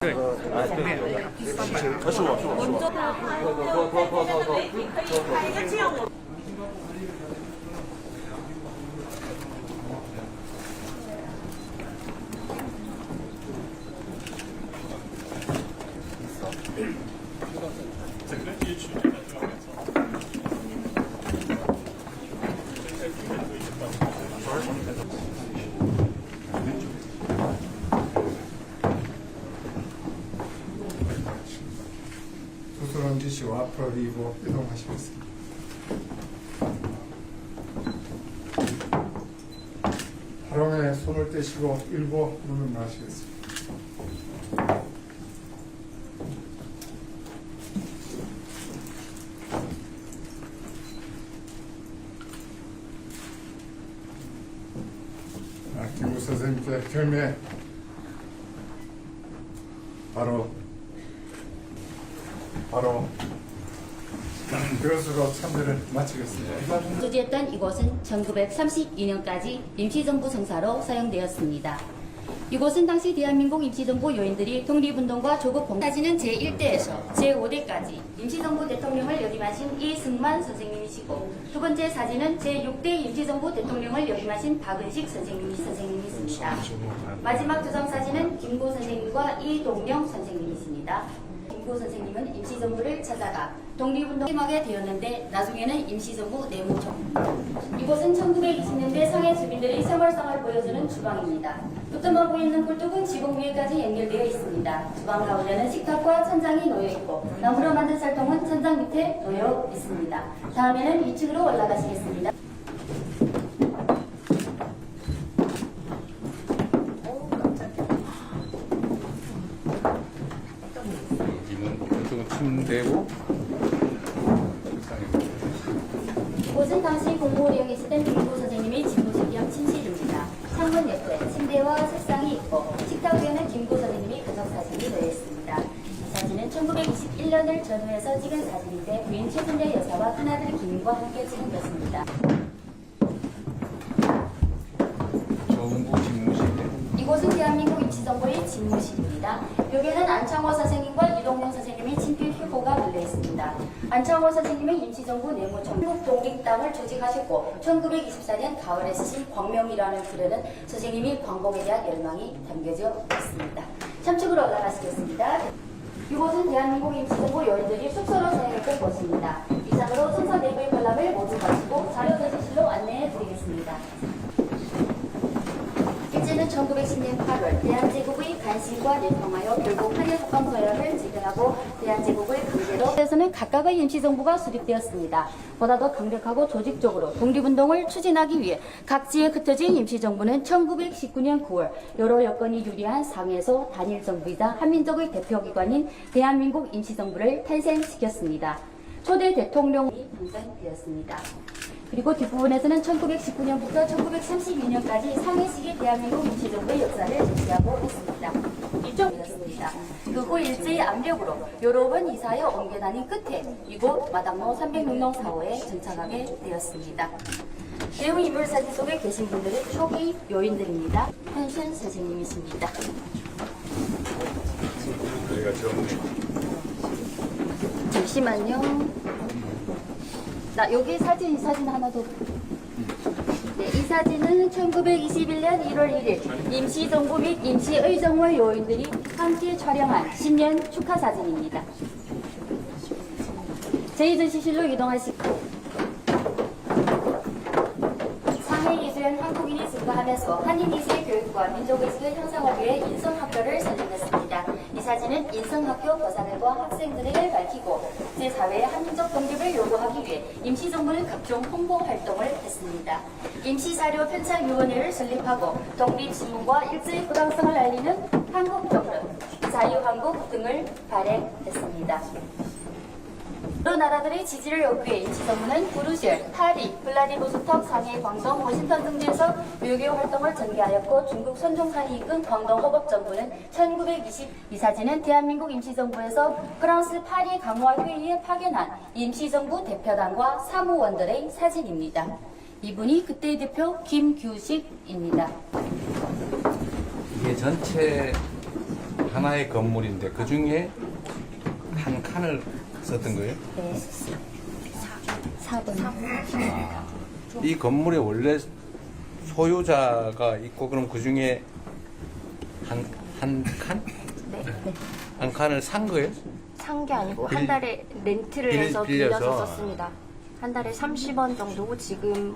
对，是我。수술원 지시와 앞으로 이고 이동하시겠습니다. 하롱에 손을 떼시고 일고 눈을 마시겠습니다. 김구 선생님께 경례 바로 그것으로 참배를 마치겠습니다. 소지했던 이곳은 1932년까지 임시정부 성사로 사용되었습니다. 이곳은 당시 대한민국 임시정부 요인들이 독립운동과 조국 사진은 제1대에서 제5대까지 임시정부 대통령을 역임하신 이승만 선생님이시고, 두 번째 사진은 제6대 임시정부 대통령을 역임하신 박은식 선생님이십니다. 마지막 두 장 사진은 김구 선생님과 이동영 선생님이십니다. 김구 선생님은 임시정부를 찾아가 독립운동을 하게 되었는데 나중에는 임시정부 내무총. 이곳은 1920년대 상해 주민들의 생활상을 보여주는 주방입니다. 으뜸하고 있는 굴뚝은 지붕 위에까지 연결되어 있습니다. 주방 가운데는 식탁과 천장이 놓여 있고 나무로 만든 쌀통은 천장 밑에 놓여 있습니다. 다음에는 2층으로 올라가시겠습니다. 이쪽은 침대고 이곳은 당시 공무원 이용했을 김구 선생님의 집무실 겸 침실입니다. 창문 옆에 침대와 책상이 있고 식탁 위에는 김구 선생님이 가족 사진이 놓여 있습니다. 이 사진은 1921년을 전후해서 찍은 사진인데 부인 최순재 여사와 큰아들 김과 함께 찍은 것입니다. 정부 집무실에 이곳은 대한민국 임시정부의 집무실입니다. 여기에는 안창호 선생님과 이동영 선생님의 친필 휴고가 걸려 있습니다. 안창호 선생님은 임시정부 내무총 한국 독립당을 조직하셨고 1924년 가을에 쓰신 광명이라는 글에는 선생님이 광복에 대한 열망이 담겨져 있습니다. 3층으로 올라가시겠습니다. 이곳은 대한민국 임시정부 요인들이 숙소로 사용했던 곳입니다. 이상으로 순서 내부의 관람을 모두 마치고 자료 대기실로 안내해 드리겠습니다. 이제는 1910년 8월 대한제국의 간신과 내통하여 결국 한일합방서약을 지정하고 대한제국을 강제로 에서는 각각의 임시정부가 수립되었습니다. 보다 더 강력하고 조직적으로 독립운동을 추진하기 위해 각지에 흩어진 임시정부는 1919년 9월 여러 여건이 유리한 상에서 단일정부이자 한민족의 대표기관인 대한민국 임시정부를 탄생시켰습니다. 초대 대통령이 당선되었습니다. 그리고 뒷부분에서는 1919년부터 1932년까지 상해시기 대한민국 임시정부의 역사를 제시하고 있습니다. 이쪽이었습니다. 그 후 일제의 압력으로 여러 번 이사하여 옮겨 다닌 끝에 이곳 마당로 306동 4호에 정착하게 되었습니다. 내부 인물 사진 속에 계신 분들은 초기 요인들입니다. 한순 선생님이십니다. 잠시만요. 여기 이 사진 하나 더. 네, 이 사진은 1921년 1월 1일 임시정부 및 임시의정부 요인들이 함께 촬영한 신년 축하 사진입니다. 제2전시실로 이동하시고 상해예술은 한국인이 증가하면서 한인이수의 교육과 민족의식을 형성하기 위해 인성학교를 설립했습니다. 이 사진은 인성학교 교사들과 학생들을 밝히고 제4회 한민족 독립을 요구하기 위해 임시정부는 각종 홍보 활동을 했습니다. 임시사료편찬위원회를 설립하고 독립신문과 일제의 부당성을 알리는 한국정론, 자유한국 등을 발행했습니다. 여러 나라들의 지지를 얻기 위해 임시정부는 브루셀, 파리, 블라디보스톡, 상해, 광동, 워싱턴 등지에서 외교 활동을 전개하였고 중국 선종산이 이끈 광동허법정부는 1922 사진은 대한민국 임시정부에서 프랑스 파리 강화회의에 파견한 임시정부 대표단과 사무원들의 사진입니다. 이분이 그때의 대표 김규식입니다. 이게 전체 하나의 건물인데 그 중에 한 칸을 썼던 거예요? 네. 4번. 이 건물에 원래 소유자가 있고 그럼 그 중에 한 칸? 네. 한 칸을 산 거예요? 산 게 아니고 한 달에 렌트를 해서 빌려서. 빌려서 썼습니다. 한 달에 30원 정도고 지금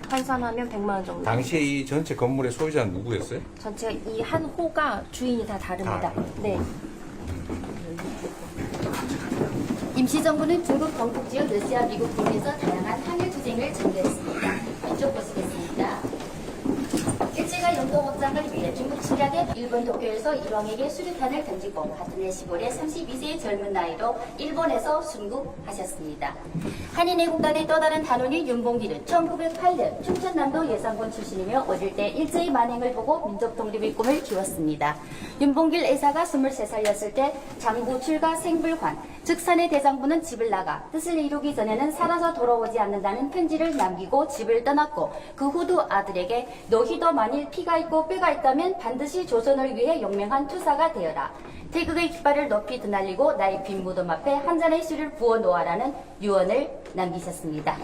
환산하면 100만 원 정도. 당시에 이 전체 건물의 소유자는 누구였어요? 전체 이 한 호가 주인이 다 다릅니다. 다. 네. 임시정부는 중국 동북지역 러시아, 미국 등에서 다양한 항일 투쟁을 전개했습니다. 이쪽 보시겠습니다. 일제가 영토 확장을 위해 중국 침략에 일본 도쿄에서 일왕에게 수류탄을 던지고 같은 해 10월에 32세의 젊은 나이로 일본에서 순국하셨습니다. 한인 애국단의 또 다른 단원인 윤봉길은 1908년 충청남도 예산군 출신이며 어릴 때 일제의 만행을 보고 민족 독립의 꿈을 키웠습니다. 윤봉길 의사가 23살이었을 때 장부 출가 생불관, 즉 산의 대장부는 집을 나가 뜻을 이루기 전에는 살아서 돌아오지 않는다는 편지를 남기고 집을 떠났고 그 후도 아들에게 너희도 만일 피가 있고 뼈가 있다면 반드시 조선을 위해 용맹한 투사가 되어라. 태극의 깃발을 높이 드날리고 나의 빈 무덤 앞에 한 잔의 술을 부어 놓아라는 유언을 남기셨습니다.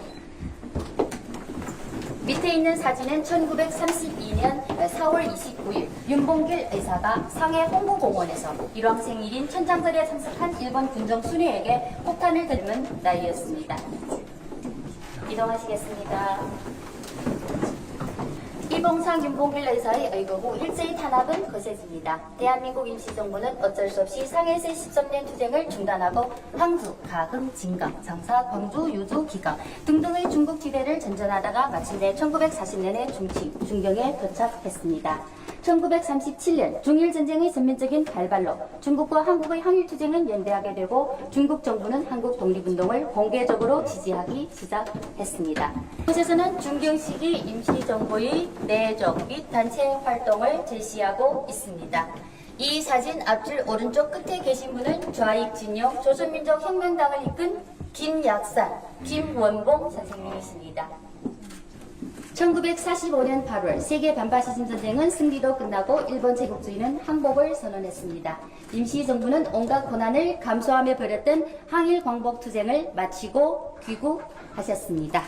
밑에 있는 사진은 1932년 4월 29일 윤봉길 의사가 상해 홍보공원에서 일왕 생일인 천장절에 참석한 일본 군정 순회에게 폭탄을 들은 날이었습니다. 이동하시겠습니다. 이봉상 윤봉길 의사의 의거 후 일제의 탄압은 거세집니다. 대한민국 임시정부는 어쩔 수 없이 상해에서의 13년 투쟁을 중단하고 황주, 가흥, 진강, 장사, 광주, 유주, 기강 등등의 중국 지대를 전전하다가 마침내 1940년에 중경에 도착했습니다. 1937년 중일전쟁의 전면적인 발발로 중국과 한국의 항일투쟁은 연대하게 되고 중국 정부는 한국 독립운동을 공개적으로 지지하기 시작했습니다. 이곳에서는 중경 시기 임시정부의 내적 및 단체 활동을 제시하고 있습니다. 이 사진 앞줄 오른쪽 끝에 계신 분은 좌익 진영 조선민족혁명당을 이끈 김약산, 김원봉 선생님이십니다. 1945년 8월 세계 반파시즘 전쟁은 승리로 끝나고 일본 제국주의는 항복을 선언했습니다. 임시정부는 온갖 고난을 감수하며 벌였던 항일 광복 투쟁을 마치고 귀국하셨습니다.